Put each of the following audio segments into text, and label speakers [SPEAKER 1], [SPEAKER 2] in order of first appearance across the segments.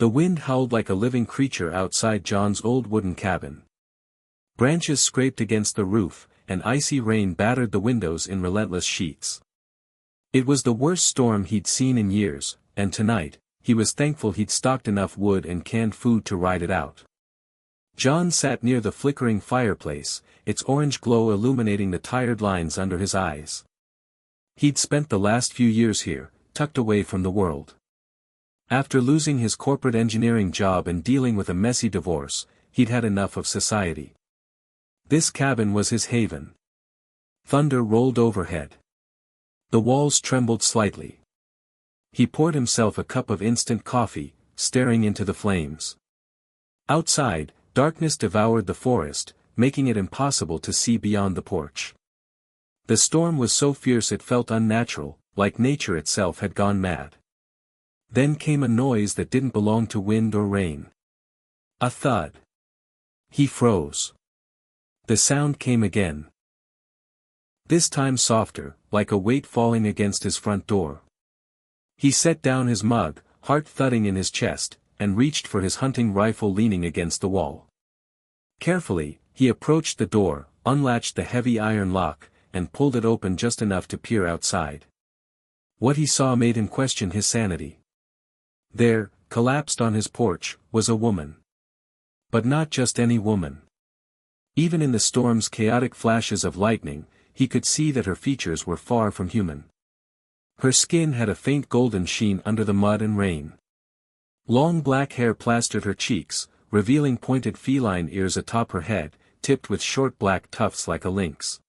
[SPEAKER 1] The wind howled like a living creature outside John's old wooden cabin. Branches scraped against the roof, and icy rain battered the windows in relentless sheets. It was the worst storm he'd seen in years, and tonight, he was thankful he'd stocked enough wood and canned food to ride it out. John sat near the flickering fireplace, its orange glow illuminating the tired lines under his eyes. He'd spent the last few years here, tucked away from the world. After losing his corporate engineering job and dealing with a messy divorce, he'd had enough of society. This cabin was his haven. Thunder rolled overhead. The walls trembled slightly. He poured himself a cup of instant coffee, staring into the flames. Outside, darkness devoured the forest, making it impossible to see beyond the porch. The storm was so fierce it felt unnatural, like nature itself had gone mad. Then came a noise that didn't belong to wind or rain. A thud. He froze. The sound came again. This time softer, like a weight falling against his front door. He set down his mug, heart thudding in his chest, and reached for his hunting rifle leaning against the wall. Carefully, he approached the door, unlatched the heavy iron lock, and pulled it open just enough to peer outside. What he saw made him question his sanity. There, collapsed on his porch, was a woman. But not just any woman. Even in the storm's chaotic flashes of lightning, he could see that her features were far from human. Her skin had a faint golden sheen under the mud and rain. Long black hair plastered her cheeks, revealing pointed feline ears atop her head, tipped with short black tufts like a lynx.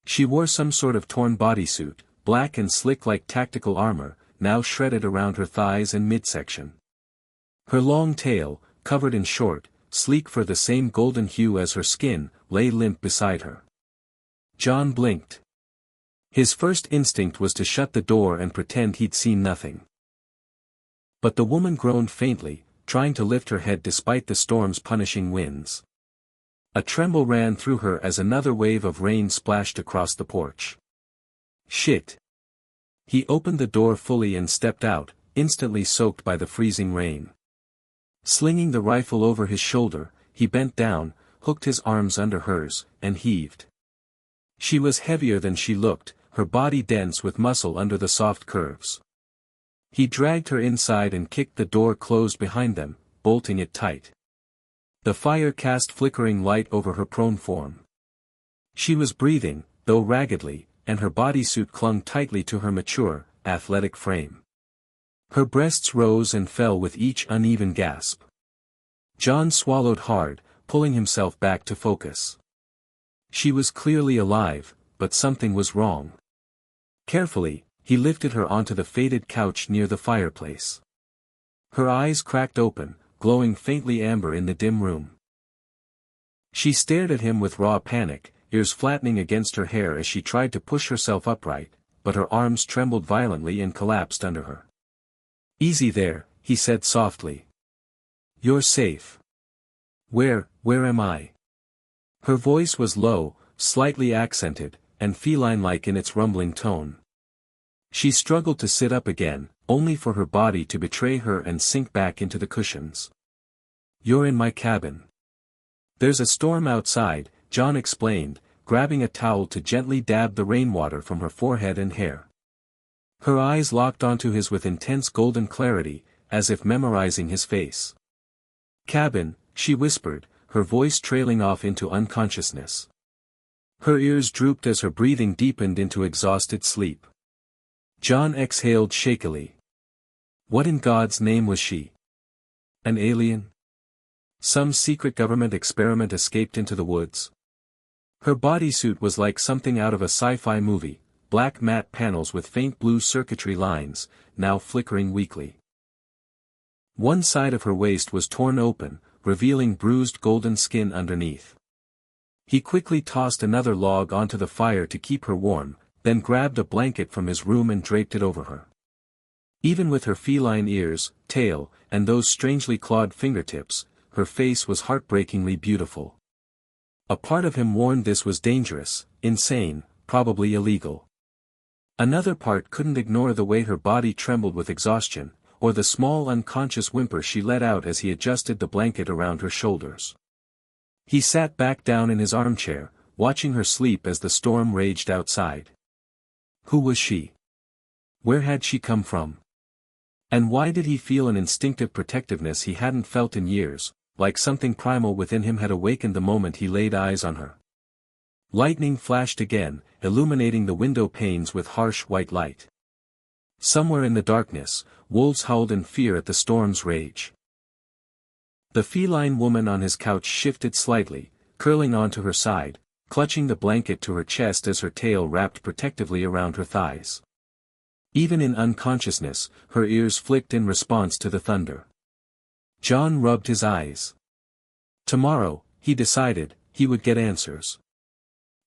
[SPEAKER 1] She wore some sort of torn bodysuit, black and slick like tactical armor, now shredded around her thighs and midsection. Her long tail, covered in short, sleek fur the same golden hue as her skin, lay limp beside her. John blinked. His first instinct was to shut the door and pretend he'd seen nothing. But the woman groaned faintly, trying to lift her head despite the storm's punishing winds. A tremble ran through her as another wave of rain splashed across the porch. Shit. He opened the door fully and stepped out, instantly soaked by the freezing rain. Slinging the rifle over his shoulder, he bent down, hooked his arms under hers, and heaved. She was heavier than she looked, her body dense with muscle under the soft curves. He dragged her inside and kicked the door closed behind them, bolting it tight. The fire cast flickering light over her prone form. She was breathing, though raggedly, and her bodysuit clung tightly to her mature, athletic frame. Her breasts rose and fell with each uneven gasp. John swallowed hard, pulling himself back to focus. She was clearly alive, but something was wrong. Carefully, he lifted her onto the faded couch near the fireplace. Her eyes cracked open, glowing faintly amber in the dim room. She stared at him with raw panic, ears flattening against her hair as she tried to push herself upright, but her arms trembled violently and collapsed under her. "Easy there," he said softly. "You're safe." Where am I?" Her voice was low, slightly accented, and feline-like in its rumbling tone. She struggled to sit up again, only for her body to betray her and sink back into the cushions. "You're in my cabin." "There's a storm outside," John explained, grabbing a towel to gently dab the rainwater from her forehead and hair. Her eyes locked onto his with intense golden clarity, as if memorizing his face. "Cabin," she whispered, her voice trailing off into unconsciousness. Her ears drooped as her breathing deepened into exhausted sleep. John exhaled shakily. What in God's name was she? An alien? Some secret government experiment escaped into the woods? Her bodysuit was like something out of a sci-fi movie, black matte panels with faint blue circuitry lines, now flickering weakly. One side of her waist was torn open, revealing bruised golden skin underneath. He quickly tossed another log onto the fire to keep her warm, then grabbed a blanket from his room and draped it over her. Even with her feline ears, tail, and those strangely clawed fingertips, her face was heartbreakingly beautiful. A part of him warned this was dangerous, insane, probably illegal. Another part couldn't ignore the way her body trembled with exhaustion, or the small unconscious whimper she let out as he adjusted the blanket around her shoulders. He sat back down in his armchair, watching her sleep as the storm raged outside. Who was she? Where had she come from? And why did he feel an instinctive protectiveness he hadn't felt in years, like something primal within him had awakened the moment he laid eyes on her? Lightning flashed again, illuminating the window panes with harsh white light. Somewhere in the darkness, wolves howled in fear at the storm's rage. The feline woman on his couch shifted slightly, curling onto her side, clutching the blanket to her chest as her tail wrapped protectively around her thighs. Even in unconsciousness, her ears flicked in response to the thunder. John rubbed his eyes. Tomorrow, he decided, he would get answers.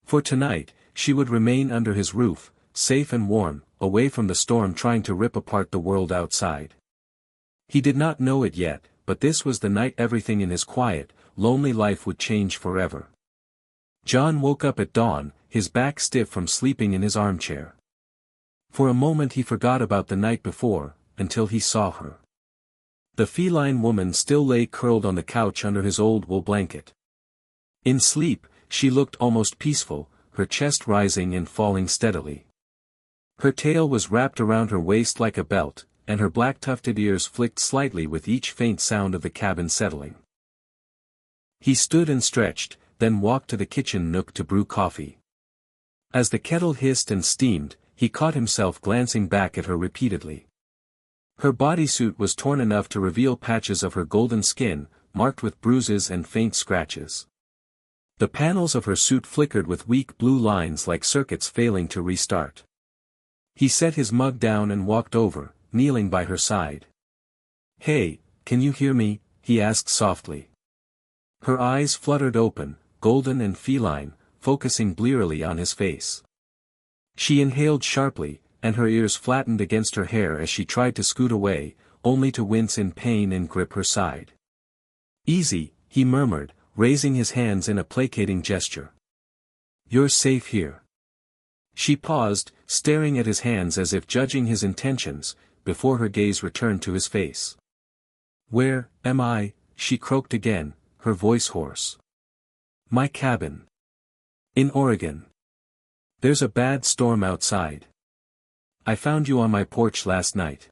[SPEAKER 1] For tonight, she would remain under his roof, safe and warm, away from the storm trying to rip apart the world outside. He did not know it yet, but this was the night everything in his quiet, lonely life would change forever. John woke up at dawn, his back stiff from sleeping in his armchair. For a moment he forgot about the night before, until he saw her. The feline woman still lay curled on the couch under his old wool blanket. In sleep, she looked almost peaceful, her chest rising and falling steadily. Her tail was wrapped around her waist like a belt, and her black tufted ears flicked slightly with each faint sound of the cabin settling. He stood and stretched, then walked to the kitchen nook to brew coffee. As the kettle hissed and steamed, he caught himself glancing back at her repeatedly. Her bodysuit was torn enough to reveal patches of her golden skin, marked with bruises and faint scratches. The panels of her suit flickered with weak blue lines like circuits failing to restart. He set his mug down and walked over, kneeling by her side. "Hey, can you hear me?" he asked softly. Her eyes fluttered open, golden and feline, focusing blearily on his face. She inhaled sharply, and her ears flattened against her hair as she tried to scoot away, only to wince in pain and grip her side. "Easy," he murmured, raising his hands in a placating gesture. "You're safe here." She paused, staring at his hands as if judging his intentions, before her gaze returned to his face. "Where am I?" she croaked again, her voice hoarse. "My cabin. In Oregon. There's a bad storm outside. I found you on my porch last night."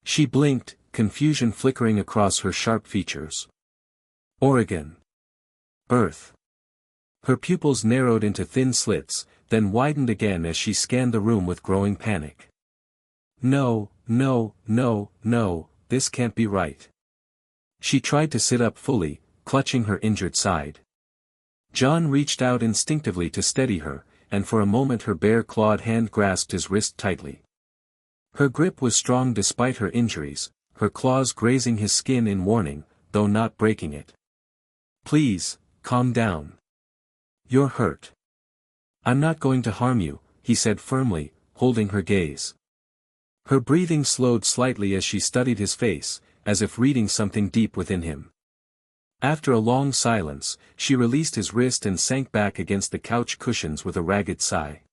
[SPEAKER 1] She blinked, confusion flickering across her sharp features. Oregon. Earth. Her pupils narrowed into thin slits, then widened again as she scanned the room with growing panic. No, no, no, no, this can't be right. She tried to sit up fully, clutching her injured side. John reached out instinctively to steady her, and for a moment her bare-clawed hand grasped his wrist tightly. Her grip was strong despite her injuries, her claws grazing his skin in warning, though not breaking it. "Please, calm down. You're hurt." "I'm not going to harm you," he said firmly, holding her gaze. Her breathing slowed slightly as she studied his face, as if reading something deep within him. After a long silence, she released his wrist and sank back against the couch cushions with a ragged sigh.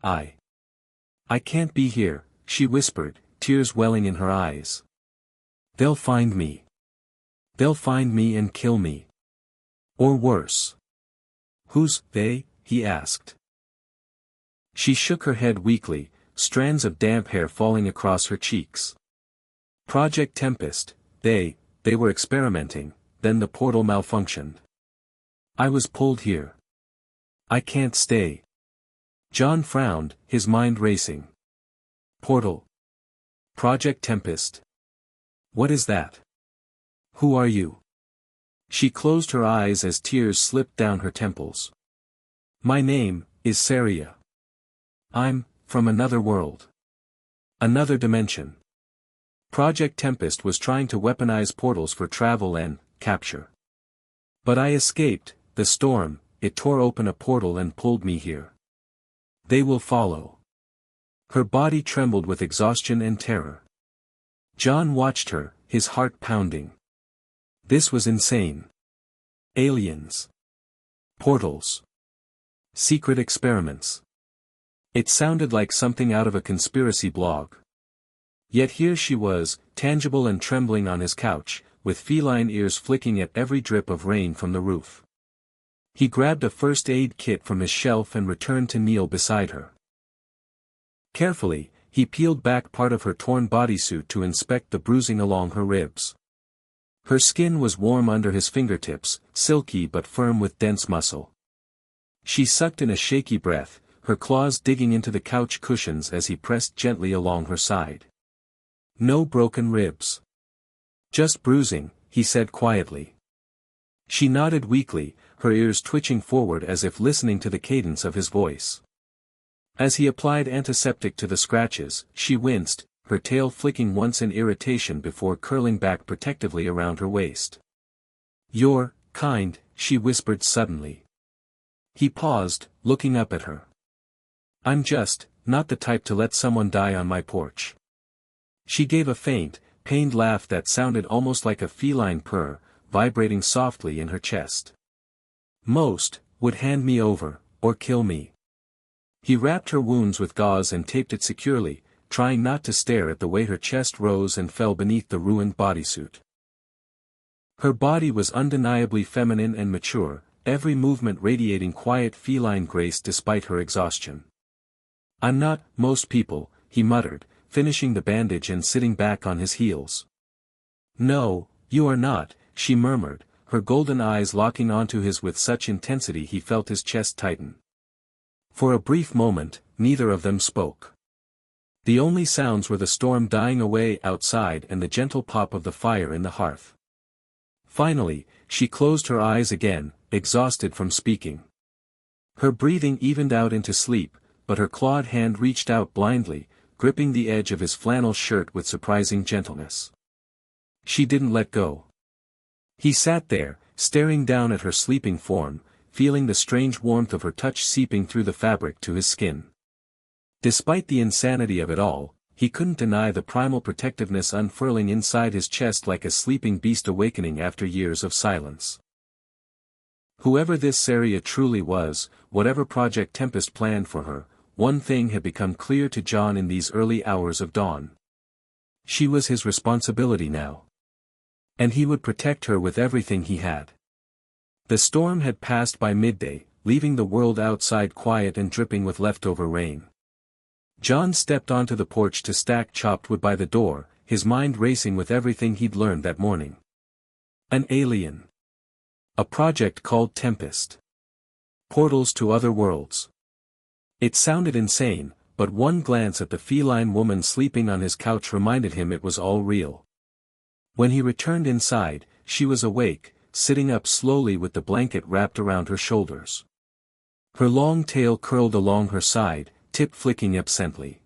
[SPEAKER 1] I can't be here," she whispered, tears welling in her eyes. "They'll find me. They'll find me and kill me. Or worse." "Who's they?" he asked. She shook her head weakly, strands of damp hair falling across her cheeks. "Project Tempest, they were experimenting, then the portal malfunctioned. I was pulled here. I can't stay." John frowned, his mind racing. "Portal? Project Tempest? What is that? Who are you?" She closed her eyes as tears slipped down her temples. "My name is Sariya. I'm from another world. Another dimension. Project Tempest was trying to weaponize portals for travel and capture. But I escaped the storm. It tore open a portal and pulled me here. They will follow." Her body trembled with exhaustion and terror. John watched her, his heart pounding. This was insane. Aliens. Portals. Secret experiments. It sounded like something out of a conspiracy blog. Yet here she was, tangible and trembling on his couch, with feline ears flicking at every drip of rain from the roof. He grabbed a first aid kit from his shelf and returned to kneel beside her. Carefully, he peeled back part of her torn bodysuit to inspect the bruising along her ribs. Her skin was warm under his fingertips, silky but firm with dense muscle. She sucked in a shaky breath, her claws digging into the couch cushions as he pressed gently along her side. No broken ribs. Just bruising, he said quietly. She nodded weakly, her ears twitching forward as if listening to the cadence of his voice. As he applied antiseptic to the scratches, she winced, her tail flicking once in irritation before curling back protectively around her waist. "You're kind," she whispered suddenly. He paused, looking up at her. "I'm just not the type to let someone die on my porch." She gave a faint, pained laugh that sounded almost like a feline purr, vibrating softly in her chest. "Most would hand me over, or kill me." He wrapped her wounds with gauze and taped it securely, trying not to stare at the way her chest rose and fell beneath the ruined bodysuit. Her body was undeniably feminine and mature, every movement radiating quiet feline grace despite her exhaustion. "I'm not most people," he muttered, finishing the bandage and sitting back on his heels. "No, you are not," she murmured, her golden eyes locking onto his with such intensity he felt his chest tighten. For a brief moment, neither of them spoke. The only sounds were the storm dying away outside and the gentle pop of the fire in the hearth. Finally, she closed her eyes again, exhausted from speaking. Her breathing evened out into sleep, but her clawed hand reached out blindly, gripping the edge of his flannel shirt with surprising gentleness. She didn't let go. He sat there, staring down at her sleeping form, feeling the strange warmth of her touch seeping through the fabric to his skin. Despite the insanity of it all, he couldn't deny the primal protectiveness unfurling inside his chest like a sleeping beast awakening after years of silence. Whoever this Sariya truly was, whatever Project Tempest planned for her, one thing had become clear to John in these early hours of dawn. She was his responsibility now. And he would protect her with everything he had. The storm had passed by midday, leaving the world outside quiet and dripping with leftover rain. John stepped onto the porch to stack chopped wood by the door, his mind racing with everything he'd learned that morning. An alien. A project called Tempest. Portals to other worlds. It sounded insane, but one glance at the feline woman sleeping on his couch reminded him it was all real. When he returned inside, she was awake, sitting up slowly with the blanket wrapped around her shoulders. Her long tail curled along her side, tip flicking absently.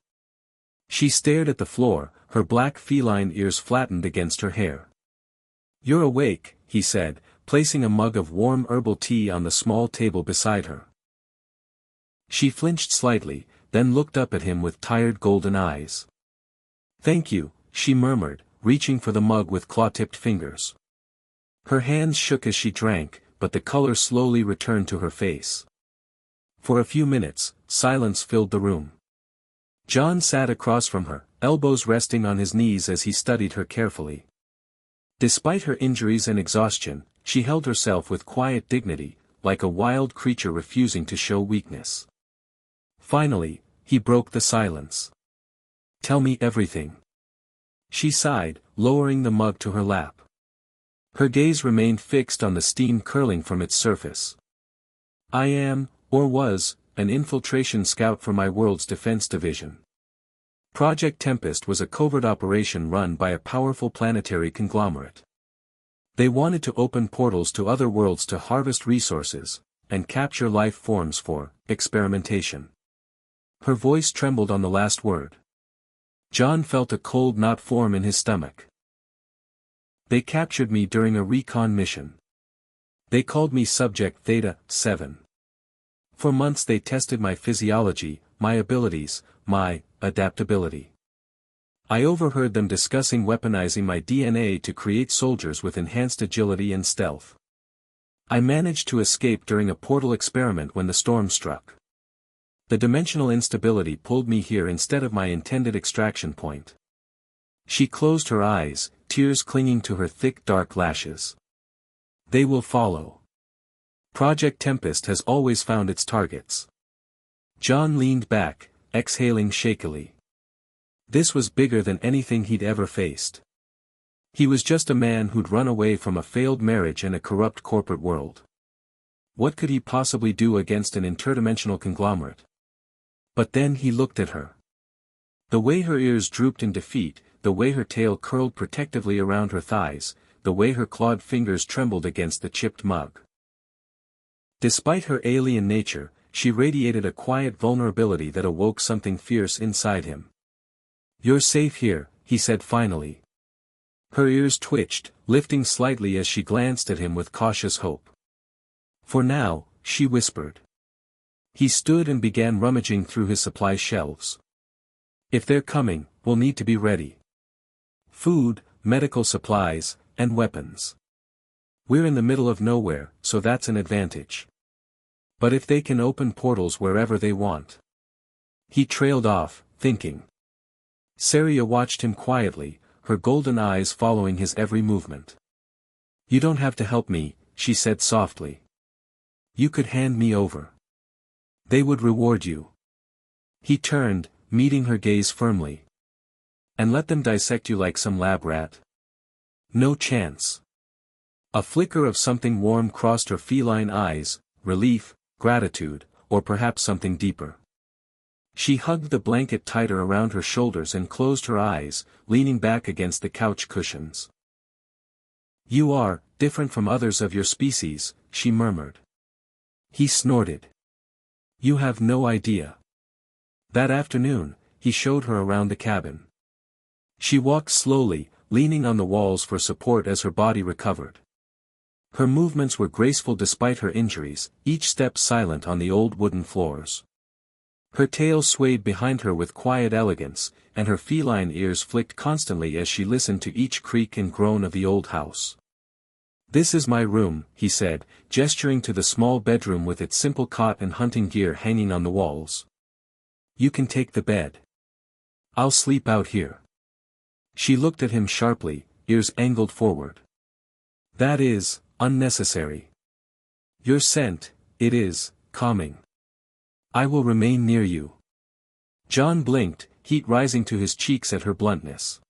[SPEAKER 1] She stared at the floor, her black feline ears flattened against her hair. "You're awake," he said, placing a mug of warm herbal tea on the small table beside her. She flinched slightly, then looked up at him with tired golden eyes. "Thank you," she murmured, reaching for the mug with claw-tipped fingers. Her hands shook as she drank, but the color slowly returned to her face. For a few minutes, silence filled the room. John sat across from her, elbows resting on his knees as he studied her carefully. Despite her injuries and exhaustion, she held herself with quiet dignity, like a wild creature refusing to show weakness. Finally, he broke the silence. "Tell me everything." She sighed, lowering the mug to her lap. Her gaze remained fixed on the steam curling from its surface. "I am, or was, an infiltration scout for my world's defense division. Project Tempest was a covert operation run by a powerful planetary conglomerate. They wanted to open portals to other worlds to harvest resources, and capture life forms for experimentation." Her voice trembled on the last word. John felt a cold knot form in his stomach. "They captured me during a recon mission. They called me Subject Theta 7. For months they tested my physiology, my abilities, my adaptability. I overheard them discussing weaponizing my DNA to create soldiers with enhanced agility and stealth. I managed to escape during a portal experiment when the storm struck. The dimensional instability pulled me here instead of my intended extraction point. She closed her eyes, tears clinging to her thick dark lashes. They will follow. Project Tempest has always found its targets. John leaned back, exhaling shakily. This was bigger than anything he'd ever faced. He was just a man who'd run away from a failed marriage and a corrupt corporate world. What could he possibly do against an interdimensional conglomerate? But then he looked at her. The way her ears drooped in defeat, the way her tail curled protectively around her thighs, the way her clawed fingers trembled against the chipped mug. Despite her alien nature, she radiated a quiet vulnerability that awoke something fierce inside him. "You're safe here," he said finally. Her ears twitched, lifting slightly as she glanced at him with cautious hope. "For now," she whispered. He stood and began rummaging through his supply shelves. "If they're coming, we'll need to be ready. Food, medical supplies, and weapons. We're in the middle of nowhere, so that's an advantage. But if they can open portals wherever they want." He trailed off, thinking. Sariya watched him quietly, her golden eyes following his every movement. "You don't have to help me," she said softly. "You could hand me over. They would reward you." He turned, meeting her gaze firmly. "And let them dissect you like some lab rat?" "No chance." A flicker of something warm crossed her feline eyes, relief, gratitude, or perhaps something deeper. She hugged the blanket tighter around her shoulders and closed her eyes, leaning back against the couch cushions. "You are different from others of your species," she murmured. He snorted. "You have no idea." That afternoon, he showed her around the cabin. She walked slowly, leaning on the walls for support as her body recovered. Her movements were graceful despite her injuries, each step silent on the old wooden floors. Her tail swayed behind her with quiet elegance, and her feline ears flicked constantly as she listened to each creak and groan of the old house. "This is my room," he said, gesturing to the small bedroom with its simple cot and hunting gear hanging on the walls. "You can take the bed. I'll sleep out here." She looked at him sharply, ears angled forward. "That is unnecessary. Your scent, it is calming. I will remain near you." John blinked, heat rising to his cheeks at her bluntness.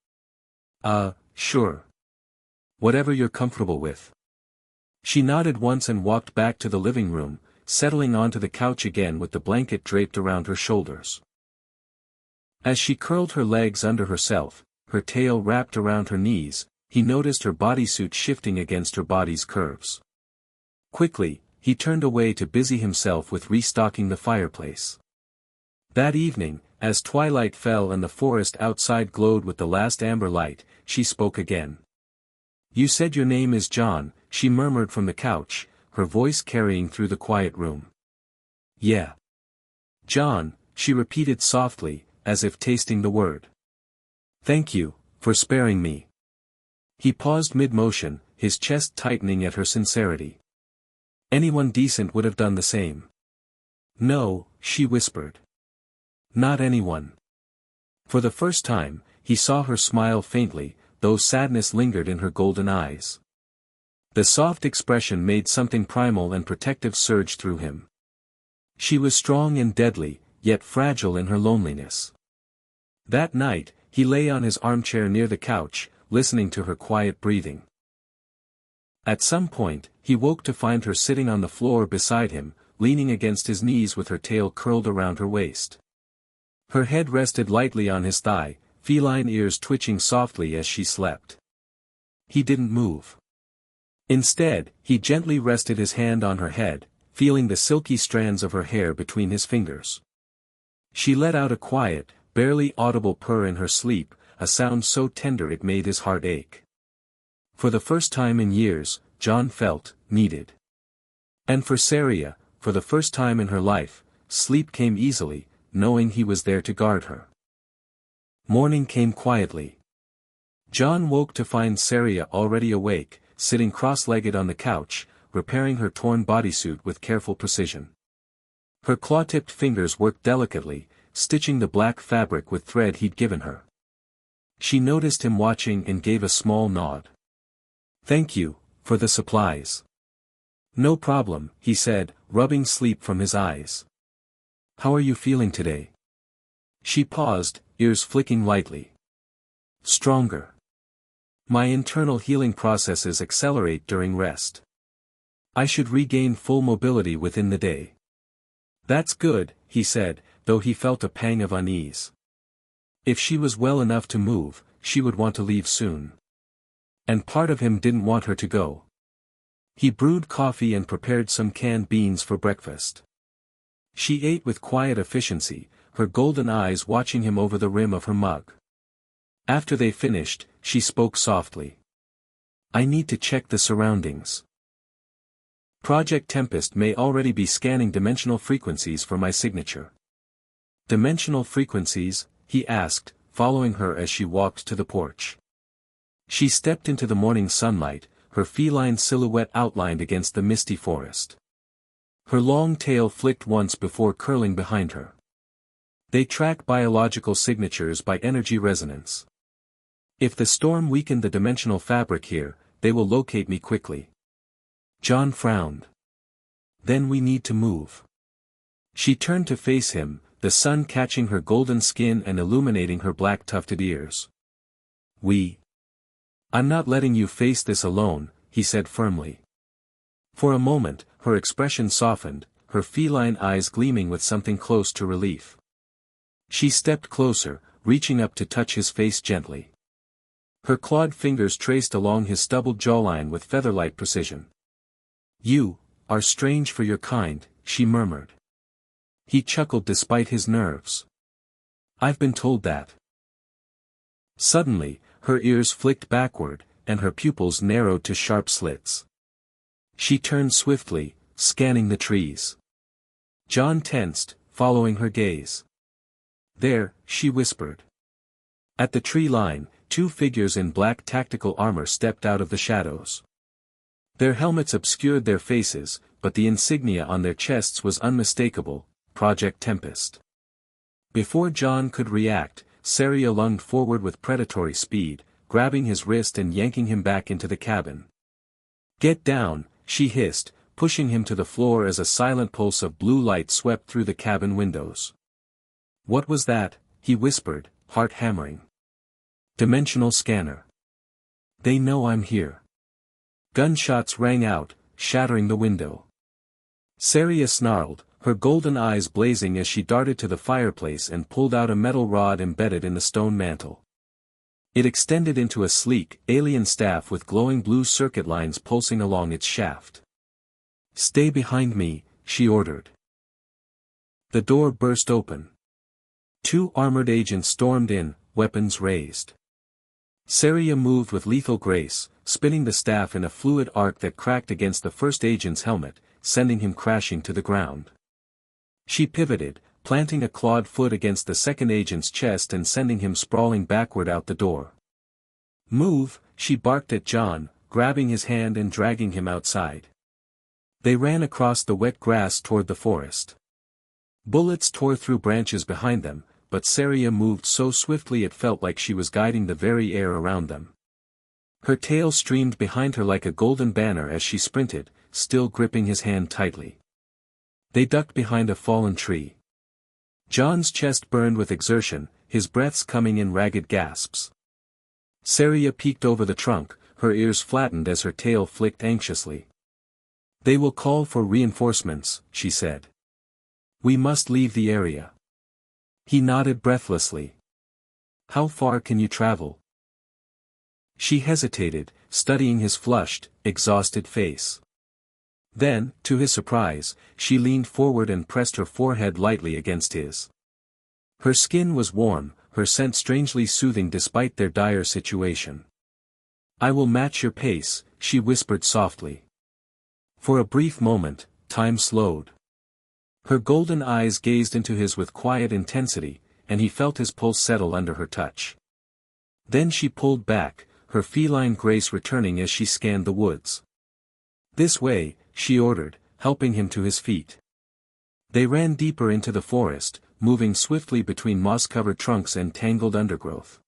[SPEAKER 1] Sure. Whatever you're comfortable with." She nodded once and walked back to the living room, settling onto the couch again with the blanket draped around her shoulders. As she curled her legs under herself, her tail wrapped around her knees, he noticed her bodysuit shifting against her body's curves. Quickly, he turned away to busy himself with restocking the fireplace. That evening, as twilight fell and the forest outside glowed with the last amber light, she spoke again. "You said your name is John," she murmured from the couch, her voice carrying through the quiet room. "Yeah. John," she repeated softly, as if tasting the word. "Thank you, for sparing me." He paused mid-motion, his chest tightening at her sincerity. "Anyone decent would have done the same." "No," she whispered. "Not anyone." For the first time, he saw her smile faintly, though sadness lingered in her golden eyes. The soft expression made something primal and protective surge through him. She was strong and deadly, yet fragile in her loneliness. That night, he lay on his armchair near the couch, listening to her quiet breathing. At some point, he woke to find her sitting on the floor beside him, leaning against his knees with her tail curled around her waist. Her head rested lightly on his thigh, feline ears twitching softly as she slept. He didn't move. Instead, he gently rested his hand on her head, feeling the silky strands of her hair between his fingers. She let out a quiet, barely audible purr in her sleep, a sound so tender it made his heart ache. For the first time in years, John felt needed. And for Sariya, for the first time in her life, sleep came easily, knowing he was there to guard her. Morning came quietly. John woke to find Sariya already awake, sitting cross-legged on the couch, repairing her torn bodysuit with careful precision. Her claw-tipped fingers worked delicately, stitching the black fabric with thread he'd given her. She noticed him watching and gave a small nod. "Thank you, for the supplies." "No problem," he said, rubbing sleep from his eyes. "How are you feeling today?" She paused, ears flicking lightly. "Stronger. My internal healing processes accelerate during rest. I should regain full mobility within the day." "That's good," he said, though he felt a pang of unease. If she was well enough to move, she would want to leave soon. And part of him didn't want her to go. He brewed coffee and prepared some canned beans for breakfast. She ate with quiet efficiency, her golden eyes watching him over the rim of her mug. After they finished, she spoke softly. "I need to check the surroundings. Project Tempest may already be scanning dimensional frequencies for my signature." "Dimensional frequencies?" he asked, following her as she walked to the porch. She stepped into the morning sunlight, her feline silhouette outlined against the misty forest. Her long tail flicked once before curling behind her. "They track biological signatures by energy resonance. If the storm weakened the dimensional fabric here, they will locate me quickly." John frowned. "Then we need to move." She turned to face him, the sun catching her golden skin and illuminating her black tufted ears. "I'm not letting you face this alone," he said firmly. For a moment, her expression softened, her feline eyes gleaming with something close to relief. She stepped closer, reaching up to touch his face gently. Her clawed fingers traced along his stubbled jawline with feather-like precision. "You are strange for your kind," she murmured. He chuckled despite his nerves. "I've been told that." Suddenly, her ears flicked backward, and her pupils narrowed to sharp slits. She turned swiftly, scanning the trees. John tensed, following her gaze. "There," she whispered. At the tree line, two figures in black tactical armor stepped out of the shadows. Their helmets obscured their faces, but the insignia on their chests was unmistakable: Project Tempest. Before John could react, Sariya lunged forward with predatory speed, grabbing his wrist and yanking him back into the cabin. "Get down," she hissed, pushing him to the floor as a silent pulse of blue light swept through the cabin windows. "What was that?" he whispered, heart hammering. "Dimensional scanner. They know I'm here." Gunshots rang out, shattering the window. Sariya snarled, her golden eyes blazing as she darted to the fireplace and pulled out a metal rod embedded in the stone mantel. It extended into a sleek, alien staff with glowing blue circuit lines pulsing along its shaft. "Stay behind me," she ordered. The door burst open. Two armored agents stormed in, weapons raised. Sariya moved with lethal grace, spinning the staff in a fluid arc that cracked against the first agent's helmet, sending him crashing to the ground. She pivoted, planting a clawed foot against the second agent's chest and sending him sprawling backward out the door. "Move," she barked at John, grabbing his hand and dragging him outside. They ran across the wet grass toward the forest. Bullets tore through branches behind them, but Sariya moved so swiftly it felt like she was guiding the very air around them. Her tail streamed behind her like a golden banner as she sprinted, still gripping his hand tightly. They ducked behind a fallen tree. John's chest burned with exertion, his breaths coming in ragged gasps. Sariya peeked over the trunk, her ears flattened as her tail flicked anxiously. "They will call for reinforcements," she said. "We must leave the area." He nodded breathlessly. "How far can you travel?" She hesitated, studying his flushed, exhausted face. Then, to his surprise, she leaned forward and pressed her forehead lightly against his. Her skin was warm, her scent strangely soothing despite their dire situation. "I will match your pace," she whispered softly. For a brief moment, time slowed. Her golden eyes gazed into his with quiet intensity, and he felt his pulse settle under her touch. Then she pulled back, her feline grace returning as she scanned the woods. "This way," she ordered, helping him to his feet. They ran deeper into the forest, moving swiftly between moss-covered trunks and tangled undergrowth.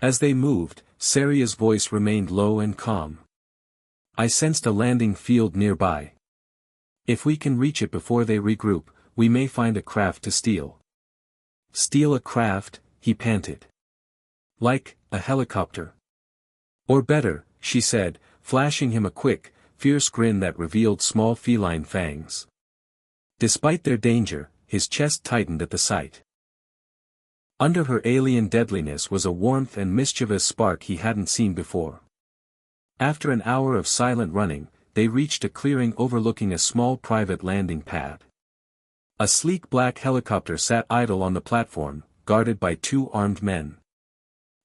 [SPEAKER 1] As they moved, Sariya's voice remained low and calm. I sensed a landing field nearby. If we can reach it before they regroup, we may find a craft to steal. Steal a craft, he panted. Like, a helicopter. Or better, she said, flashing him a quick, fierce grin that revealed small feline fangs. Despite their danger, his chest tightened at the sight. Under her alien deadliness was a warmth and mischievous spark he hadn't seen before. After an hour of silent running, they reached a clearing overlooking a small private landing pad. A sleek black helicopter sat idle on the platform, guarded by 2 armed men.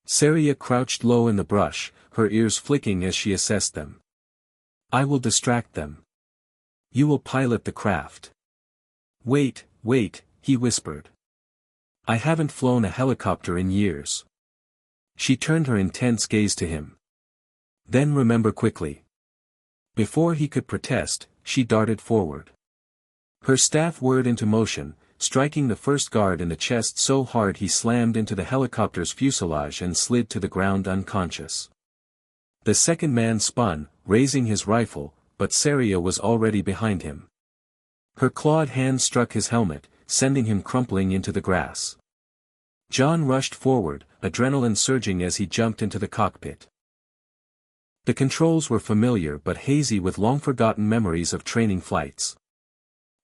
[SPEAKER 1] Sariya crouched low in the brush, her ears flicking as she assessed them. I will distract them. You will pilot the craft. Wait, he whispered. I haven't flown a helicopter in years. She turned her intense gaze to him. Then remember quickly. Before he could protest, she darted forward. Her staff whirred into motion, striking the first guard in the chest so hard he slammed into the helicopter's fuselage and slid to the ground unconscious. The second man spun, raising his rifle, but Sariya was already behind him. Her clawed hand struck his helmet, sending him crumpling into the grass. John rushed forward, adrenaline surging as he jumped into the cockpit. The controls were familiar but hazy with long-forgotten memories of training flights.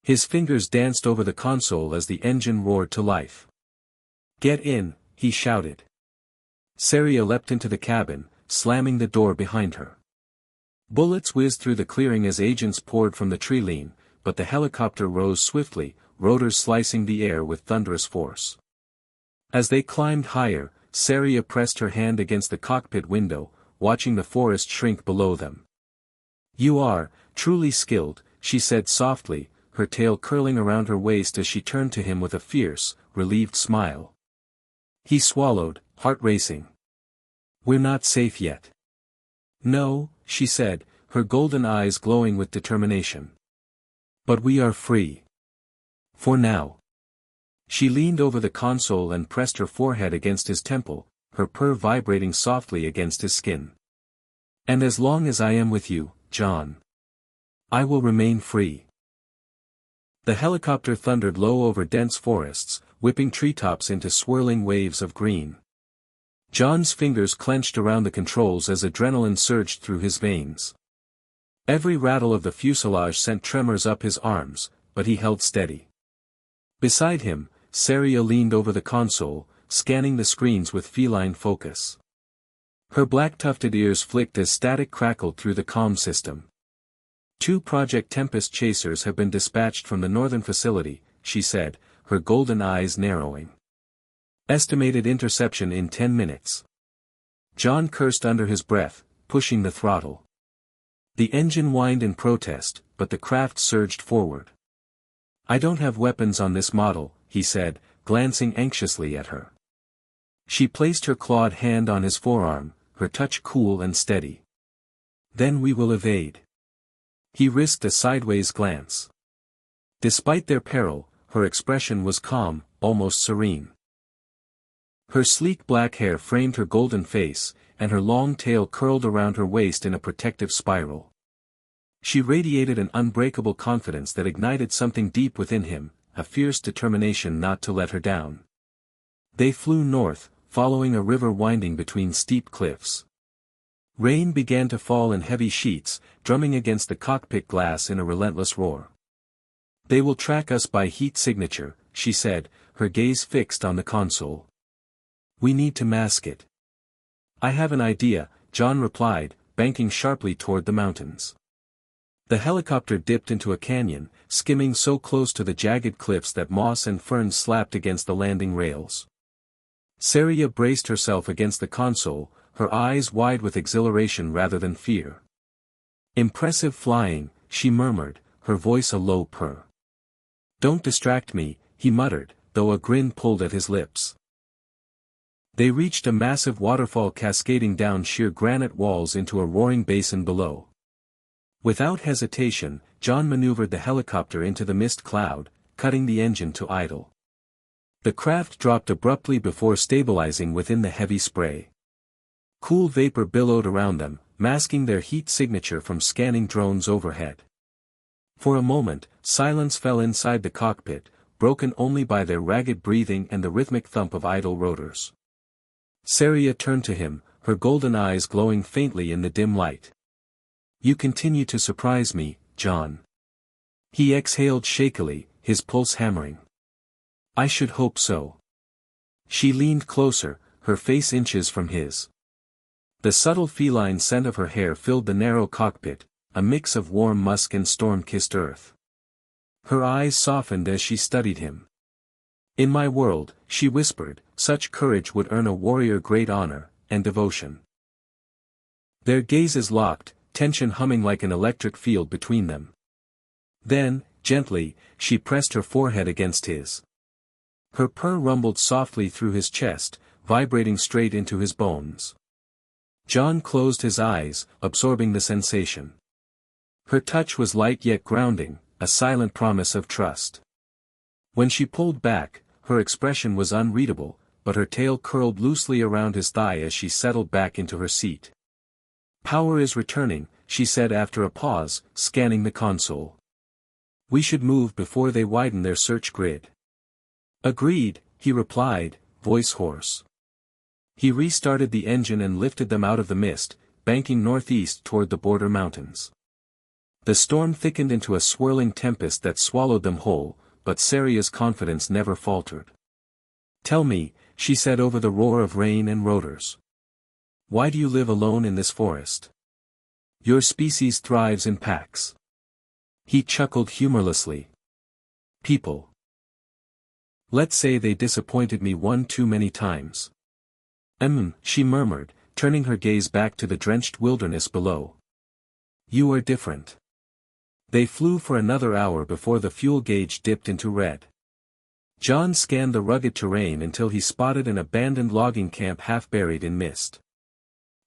[SPEAKER 1] His fingers danced over the console as the engine roared to life. Get in, he shouted. Sariya leapt into the cabin, slamming the door behind her. Bullets whizzed through the clearing as agents poured from the tree-line, but the helicopter rose swiftly, rotors slicing the air with thunderous force. As they climbed higher, Sariya pressed her hand against the cockpit window, watching the forest shrink below them. You are, truly skilled, she said softly, her tail curling around her waist as she turned to him with a fierce, relieved smile. He swallowed, heart racing. We're not safe yet. No, she said, her golden eyes glowing with determination. But we are free. For now. She leaned over the console and pressed her forehead against his temple, her purr vibrating softly against his skin. And as long as I am with you, John, I will remain free. The helicopter thundered low over dense forests, whipping treetops into swirling waves of green. John's fingers clenched around the controls as adrenaline surged through his veins. Every rattle of the fuselage sent tremors up his arms, but he held steady. Beside him, Sariya leaned over the console, scanning the screens with feline focus. Her black tufted ears flicked as static crackled through the comm system. 2 Project Tempest chasers have been dispatched from the northern facility, she said, her golden eyes narrowing. Estimated interception in 10 minutes. John cursed under his breath, pushing the throttle. The engine whined in protest, but the craft surged forward. I don't have weapons on this model, he said, glancing anxiously at her. She placed her clawed hand on his forearm, her touch cool and steady. Then we will evade. He risked a sideways glance. Despite their peril, her expression was calm, almost serene. Her sleek black hair framed her golden face, and her long tail curled around her waist in a protective spiral. She radiated an unbreakable confidence that ignited something deep within him, a fierce determination not to let her down. They flew north, following a river winding between steep cliffs. Rain began to fall in heavy sheets, drumming against the cockpit glass in a relentless roar. They will track us by heat signature, she said, her gaze fixed on the console. We need to mask it. I have an idea, John replied, banking sharply toward the mountains. The helicopter dipped into a canyon, skimming so close to the jagged cliffs that moss and ferns slapped against the landing rails. Sariya braced herself against the console, her eyes wide with exhilaration rather than fear. Impressive flying, she murmured, her voice a low purr. Don't distract me, he muttered, though a grin pulled at his lips. They reached a massive waterfall cascading down sheer granite walls into a roaring basin below. Without hesitation, John maneuvered the helicopter into the mist cloud, cutting the engine to idle. The craft dropped abruptly before stabilizing within the heavy spray. Cool vapor billowed around them, masking their heat signature from scanning drones overhead. For a moment, silence fell inside the cockpit, broken only by their ragged breathing and the rhythmic thump of idle rotors. Sariya turned to him, her golden eyes glowing faintly in the dim light. "You continue to surprise me, John." He exhaled shakily, his pulse hammering. "I should hope so." She leaned closer, her face inches from his. The subtle feline scent of her hair filled the narrow cockpit, a mix of warm musk and storm-kissed earth. Her eyes softened as she studied him. "In my world," she whispered, "such courage would earn a warrior great honor and devotion." Their gazes locked, tension humming like an electric field between them. Then, gently, she pressed her forehead against his. Her purr rumbled softly through his chest, vibrating straight into his bones. John closed his eyes, absorbing the sensation. Her touch was light yet grounding, a silent promise of trust. When she pulled back, her expression was unreadable, but her tail curled loosely around his thigh as she settled back into her seat. "Power is returning," she said after a pause, scanning the console. "We should move before they widen their search grid." "Agreed," he replied, voice hoarse. He restarted the engine and lifted them out of the mist, banking northeast toward the border mountains. The storm thickened into a swirling tempest that swallowed them whole, but Sariya's confidence never faltered. "Tell me," she said over the roar of rain and rotors. "Why do you live alone in this forest? Your species thrives in packs." He chuckled humorlessly. "People. Let's say they disappointed me one too many times." She murmured, turning her gaze back to the drenched wilderness below. "You are different." They flew for another hour before the fuel gauge dipped into red. John scanned the rugged terrain until he spotted an abandoned logging camp half buried in mist.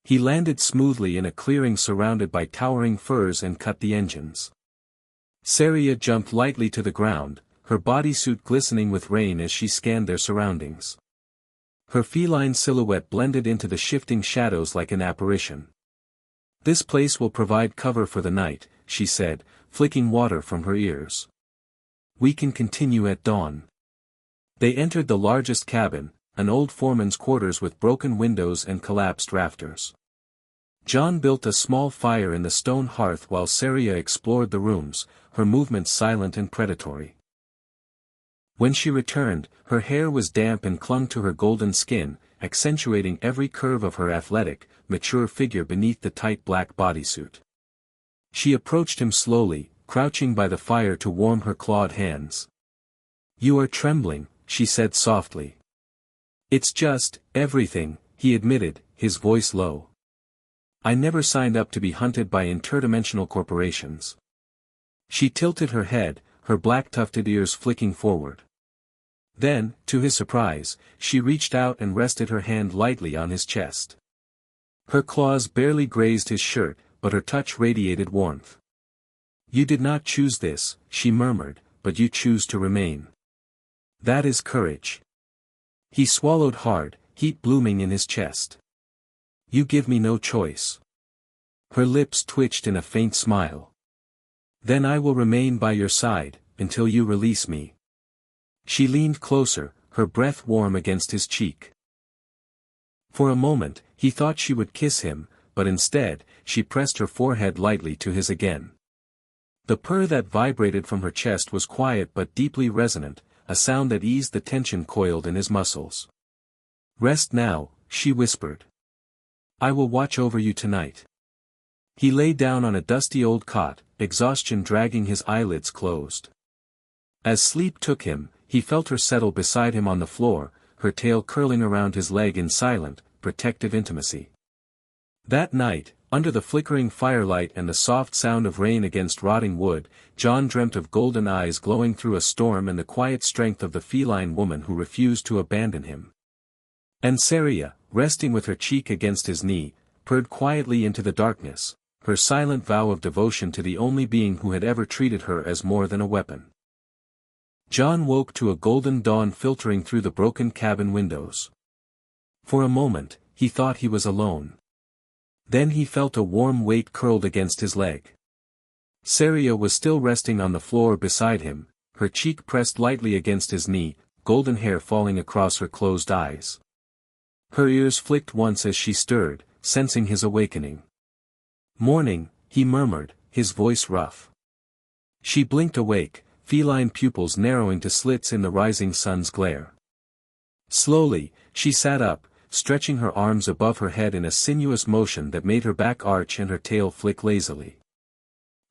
[SPEAKER 1] He landed smoothly in a clearing surrounded by towering firs and cut the engines. Sariya jumped lightly to the ground, her bodysuit glistening with rain as she scanned their surroundings. Her feline silhouette blended into the shifting shadows like an apparition. "This place will provide cover for the night," she said, flicking water from her ears. "We can continue at dawn." They entered the largest cabin, an old foreman's quarters with broken windows and collapsed rafters. John built a small fire in the stone hearth while Sariya explored the rooms, her movements silent and predatory. When she returned, her hair was damp and clung to her golden skin, accentuating every curve of her athletic, mature figure beneath the tight black bodysuit. She approached him slowly, crouching by the fire to warm her clawed hands. "You are trembling," she said softly. "It's just, everything," he admitted, his voice low. "I never signed up to be hunted by interdimensional corporations." She tilted her head, her black tufted ears flicking forward. Then, to his surprise, she reached out and rested her hand lightly on his chest. Her claws barely grazed his shirt, but her touch radiated warmth. "You did not choose this," she murmured, "but you choose to remain. That is courage." He swallowed hard, heat blooming in his chest. "You give me no choice." Her lips twitched in a faint smile. "Then I will remain by your side, until you release me." She leaned closer, her breath warm against his cheek. For a moment, he thought she would kiss him, but instead, she pressed her forehead lightly to his again. The purr that vibrated from her chest was quiet but deeply resonant, a sound that eased the tension coiled in his muscles. "Rest now," she whispered. "I will watch over you tonight." He lay down on a dusty old cot, exhaustion dragging his eyelids closed. As sleep took him, he felt her settle beside him on the floor, her tail curling around his leg in silent, protective intimacy. That night, under the flickering firelight and the soft sound of rain against rotting wood, John dreamt of golden eyes glowing through a storm and the quiet strength of the feline woman who refused to abandon him. And Sariya, resting with her cheek against his knee, purred quietly into the darkness, her silent vow of devotion to the only being who had ever treated her as more than a weapon. John woke to a golden dawn filtering through the broken cabin windows. For a moment, he thought he was alone. Then he felt a warm weight curled against his leg. Sariya was still resting on the floor beside him, her cheek pressed lightly against his knee, golden hair falling across her closed eyes. Her ears flicked once as she stirred, sensing his awakening. "Morning," he murmured, his voice rough. She blinked awake, feline pupils narrowing to slits in the rising sun's glare. Slowly, she sat up, stretching her arms above her head in a sinuous motion that made her back arch and her tail flick lazily.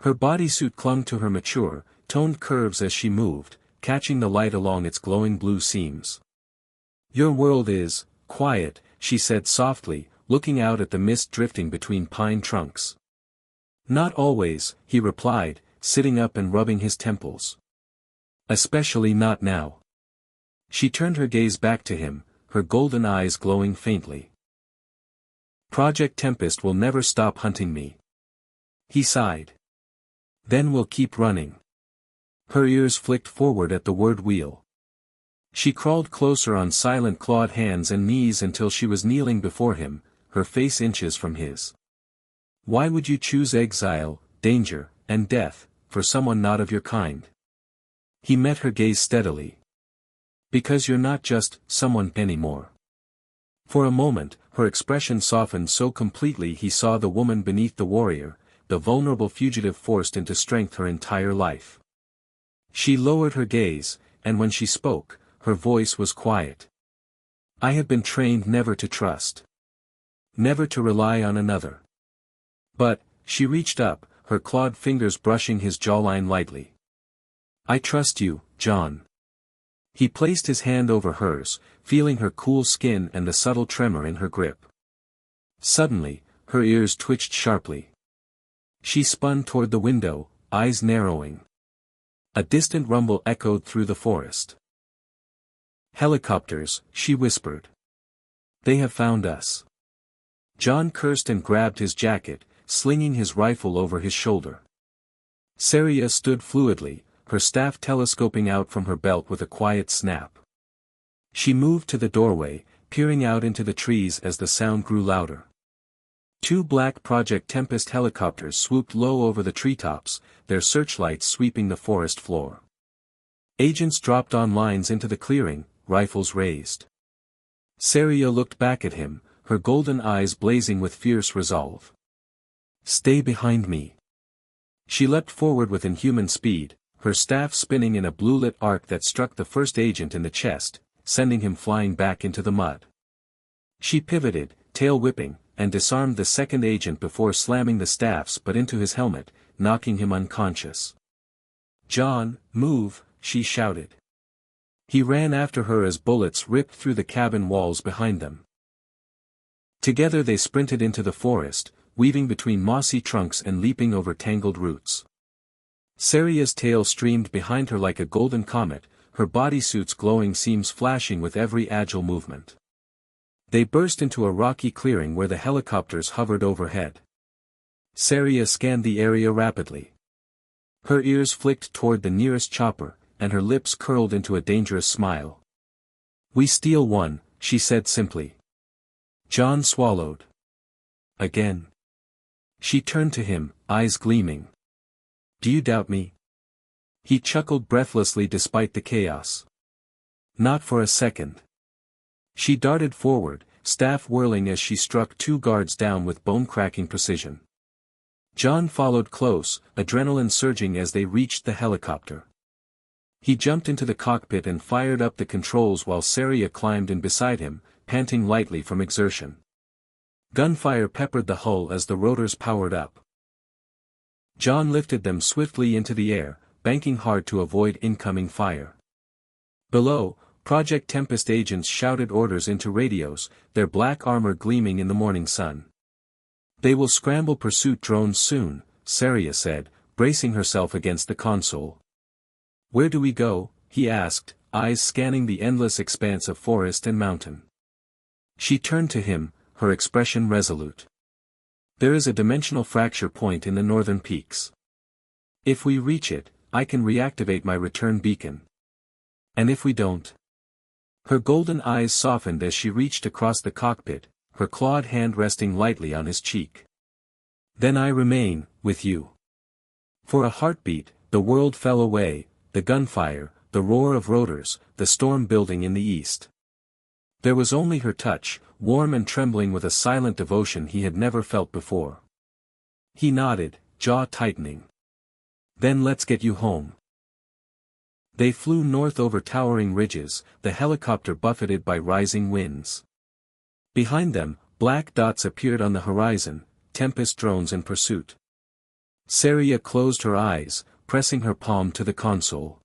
[SPEAKER 1] Her bodysuit clung to her mature, toned curves as she moved, catching the light along its glowing blue seams. "Your world is quiet," she said softly, looking out at the mist drifting between pine trunks. "Not always," he replied, sitting up and rubbing his temples. "Especially not now." She turned her gaze back to him, her golden eyes glowing faintly. "Project Tempest will never stop hunting me." He sighed. "Then we'll keep running." Her ears flicked forward at the word wheel. She crawled closer on silent clawed hands and knees until she was kneeling before him, her face inches from his. "Why would you choose exile, danger, and death, for someone not of your kind?" He met her gaze steadily. "Because you're not just someone anymore." For a moment, her expression softened so completely he saw the woman beneath the warrior, the vulnerable fugitive forced into strength her entire life. She lowered her gaze, and when she spoke, her voice was quiet. "I have been trained never to trust. Never to rely on another. But," she reached up, her clawed fingers brushing his jawline lightly. "I trust you, John." He placed his hand over hers, feeling her cool skin and the subtle tremor in her grip. Suddenly, her ears twitched sharply. She spun toward the window, eyes narrowing. A distant rumble echoed through the forest. "Helicopters," she whispered. "They have found us." John cursed and grabbed his jacket, slinging his rifle over his shoulder. Sariya stood fluidly, her staff telescoping out from her belt with a quiet snap. She moved to the doorway, peering out into the trees as the sound grew louder. Two black Project Tempest helicopters swooped low over the treetops, their searchlights sweeping the forest floor. Agents dropped on lines into the clearing, rifles raised. Sariya looked back at him, her golden eyes blazing with fierce resolve. "Stay behind me." She leapt forward with inhuman speed, her staff spinning in a blue-lit arc that struck the first agent in the chest, sending him flying back into the mud. She pivoted, tail whipping, and disarmed the second agent before slamming the staff's butt into his helmet, knocking him unconscious. "John, move," she shouted. He ran after her as bullets ripped through the cabin walls behind them. Together they sprinted into the forest, weaving between mossy trunks and leaping over tangled roots. Sariya's tail streamed behind her like a golden comet, her bodysuit's glowing seams flashing with every agile movement. They burst into a rocky clearing where the helicopters hovered overhead. Sariya scanned the area rapidly. Her ears flicked toward the nearest chopper, and her lips curled into a dangerous smile. "We steal one," she said simply. John swallowed. "Again?" She turned to him, eyes gleaming. "Do you doubt me?" He chuckled breathlessly despite the chaos. "Not for a second." She darted forward, staff whirling as she struck two guards down with bone-cracking precision. John followed close, adrenaline surging as they reached the helicopter. He jumped into the cockpit and fired up the controls while Sariya climbed in beside him, panting lightly from exertion. Gunfire peppered the hull as the rotors powered up. John lifted them swiftly into the air, banking hard to avoid incoming fire. Below, Project Tempest agents shouted orders into radios, their black armor gleaming in the morning sun. "They will scramble pursuit drones soon," Sariya said, bracing herself against the console. "Where do we go?" he asked, eyes scanning the endless expanse of forest and mountain. She turned to him, her expression resolute. "There is a dimensional fracture point in the northern peaks. If we reach it, I can reactivate my return beacon. And if we don't?" Her golden eyes softened as she reached across the cockpit, her clawed hand resting lightly on his cheek. Then I remain, with you. For a heartbeat, the world fell away, the gunfire, the roar of rotors, the storm building in the east. There was only her touch, warm and trembling with a silent devotion he had never felt before. He nodded, jaw tightening. Then let's get you home. They flew north over towering ridges, the helicopter buffeted by rising winds. Behind them, black dots appeared on the horizon, Tempest drones in pursuit. Sariya closed her eyes, pressing her palm to the console.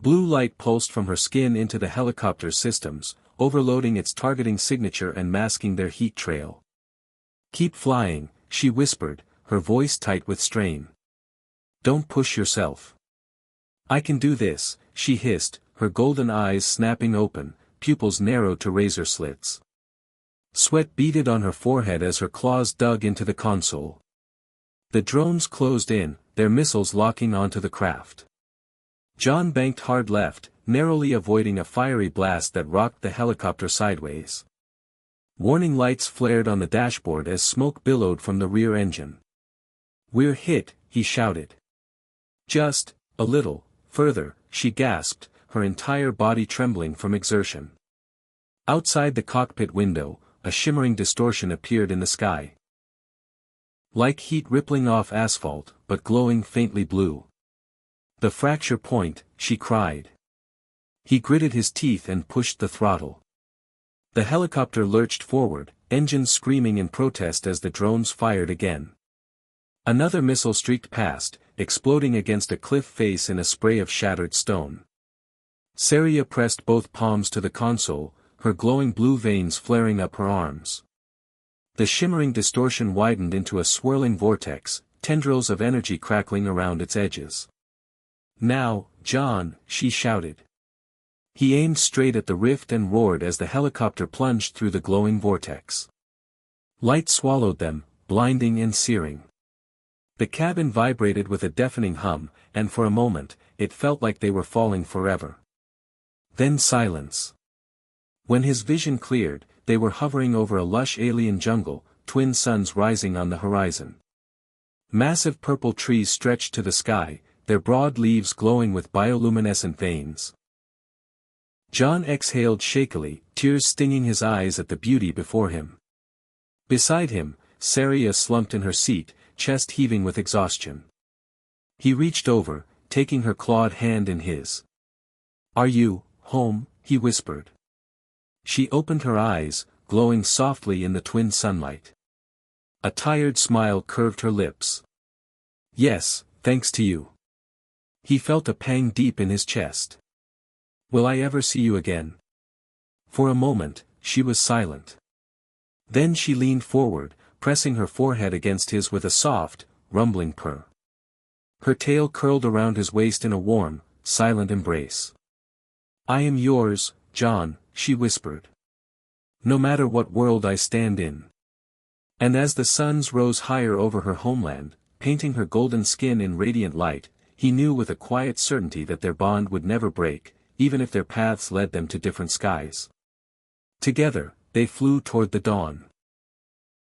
[SPEAKER 1] Blue light pulsed from her skin into the helicopter's systems, overloading its targeting signature and masking their heat trail. Keep flying, she whispered, her voice tight with strain. Don't push yourself. I can do this, she hissed, her golden eyes snapping open, pupils narrowed to razor slits. Sweat beaded on her forehead as her claws dug into the console. The drones closed in, their missiles locking onto the craft. John banked hard left, narrowly avoiding a fiery blast that rocked the helicopter sideways. Warning lights flared on the dashboard as smoke billowed from the rear engine. We're hit, he shouted. Just a little further, she gasped, her entire body trembling from exertion. Outside the cockpit window, a shimmering distortion appeared in the sky. Like heat rippling off asphalt, but glowing faintly blue. The fracture point, she cried. He gritted his teeth and pushed the throttle. The helicopter lurched forward, engines screaming in protest as the drones fired again. Another missile streaked past, exploding against a cliff face in a spray of shattered stone. Sariya pressed both palms to the console, her glowing blue veins flaring up her arms. The shimmering distortion widened into a swirling vortex, tendrils of energy crackling around its edges. Now, John, she shouted. He aimed straight at the rift and roared as the helicopter plunged through the glowing vortex. Light swallowed them, blinding and searing. The cabin vibrated with a deafening hum, and for a moment, it felt like they were falling forever. Then silence. When his vision cleared, they were hovering over a lush alien jungle, twin suns rising on the horizon. Massive purple trees stretched to the sky, their broad leaves glowing with bioluminescent veins. John exhaled shakily, tears stinging his eyes at the beauty before him. Beside him, Sariya slumped in her seat, chest heaving with exhaustion. He reached over, taking her clawed hand in his. Are you home? He whispered. She opened her eyes, glowing softly in the twin sunlight. A tired smile curved her lips. Yes, thanks to you. He felt a pang deep in his chest. Will I ever see you again? For a moment, she was silent. Then she leaned forward, pressing her forehead against his with a soft, rumbling purr. Her tail curled around his waist in a warm, silent embrace. I am yours, John, she whispered. No matter what world I stand in. And as the suns rose higher over her homeland, painting her golden skin in radiant light, he knew with a quiet certainty that their bond would never break, even if their paths led them to different skies. Together, they flew toward the dawn.